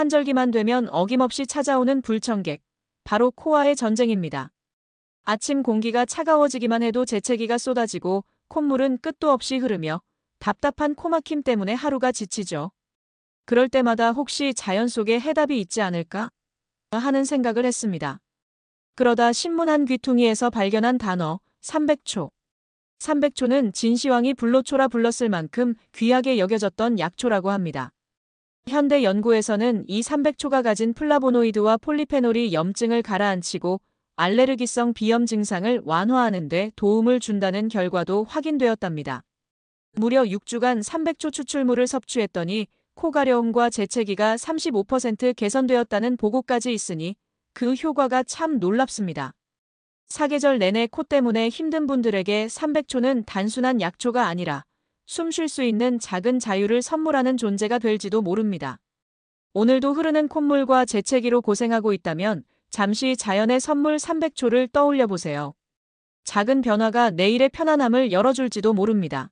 환절기만 되면 어김없이 찾아오는 불청객. 바로 코와의 전쟁입니다. 아침 공기가 차가워지기만 해도 재채기가 쏟아지고 콧물은 끝도 없이 흐르며 답답한 코막힘 때문에 하루가 지치죠. 그럴 때마다 혹시 자연 속에 해답이 있지 않을까 하는 생각을 했습니다. 그러다 신문 한 귀퉁이에서 발견한 단어 300초. 300초는 진시황이 불로초라 불렀을 만큼 귀하게 여겨졌던 약초라고 합니다. 현대 연구에서는 이 300초가 가진 플라보노이드와 폴리페놀이 염증을 가라앉히고 알레르기성 비염 증상을 완화하는 데 도움을 준다는 결과도 확인되었답니다. 무려 6주간 300초 추출물을 섭취했더니 코 가려움과 재채기가 35% 개선되었다는 보고까지 있으니 그 효과가 참 놀랍습니다. 사계절 내내 코 때문에 힘든 분들에게 300초는 단순한 약초가 아니라 숨 쉴 수 있는 작은 자유를 선물하는 존재가 될지도 모릅니다. 오늘도 흐르는 콧물과 재채기로 고생하고 있다면 잠시 자연의 선물 300초를 떠올려 보세요. 작은 변화가 내일의 편안함을 열어줄지도 모릅니다.